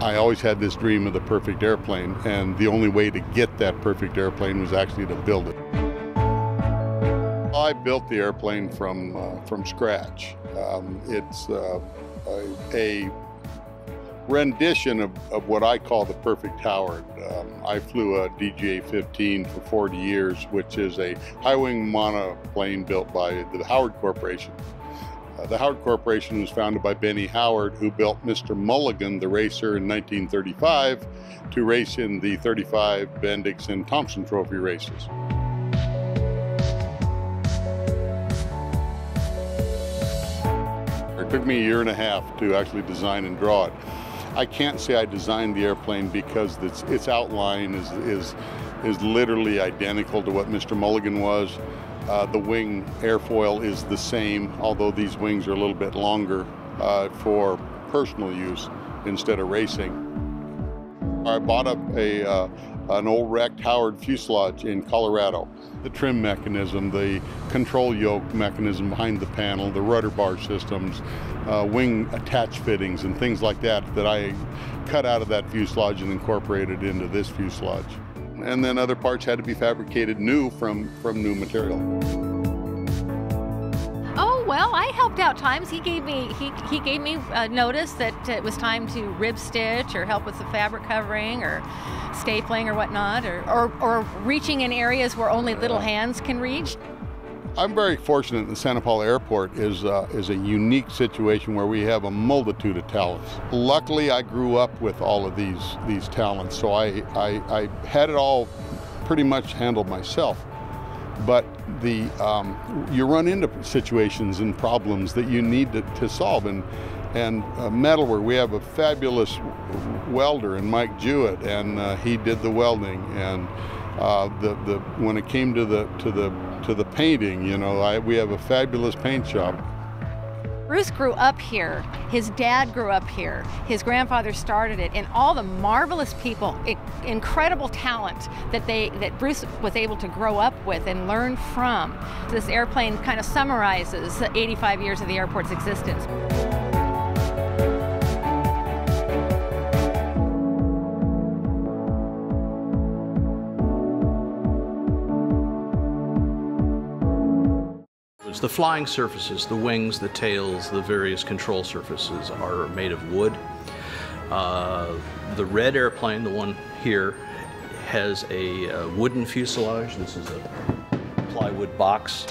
I always had this dream of the perfect airplane, and the only way to get that perfect airplane was actually to build it. I built the airplane from scratch. It's a rendition of what I call the perfect Howard. I flew a DGA-15 for 40 years, which is a high-wing monoplane built by the Howard Corporation. The Howard Corporation was founded by Benny Howard, who built Mister Mulligan, the racer, in 1935 to race in the 35 Bendix and Thompson Trophy races. It took me a year and a half to actually design and draw it. I can't say I designed the airplane because its outline is literally identical to what Mr. Mulligan was. The wing airfoil is the same, although these wings are a little bit longer for personal use instead of racing. I bought up an old wrecked Howard fuselage in Colorado. The trim mechanism, the control yoke mechanism behind the panel, the rudder bar systems, wing attach fittings and things like that I cut out of that fuselage and incorporated into this fuselage. And then other parts had to be fabricated new from new material. Oh, well, I helped out times. He gave me notice that it was time to rib stitch or help with the fabric covering or stapling or whatnot, or reaching in areas where only little hands can reach. I'm very fortunate that Santa Paula Airport is a unique situation where we have a multitude of talents. Luckily, I grew up with all of these talents, so I had it all pretty much handled myself. But you run into situations and problems that you need to solve. And metalwork, we have a fabulous welder in Mike Jewett, and he did the welding. And when it came to the painting, you know, we have a fabulous paint shop. Bruce grew up here. His dad grew up here. His grandfather started it, and all the marvelous people, incredible talent that Bruce was able to grow up with and learn from. This airplane kind of summarizes the 85 years of the airport's existence. The flying surfaces, the wings, the tails, the various control surfaces are made of wood. The red airplane, the one here, has a wooden fuselage. This is a plywood box.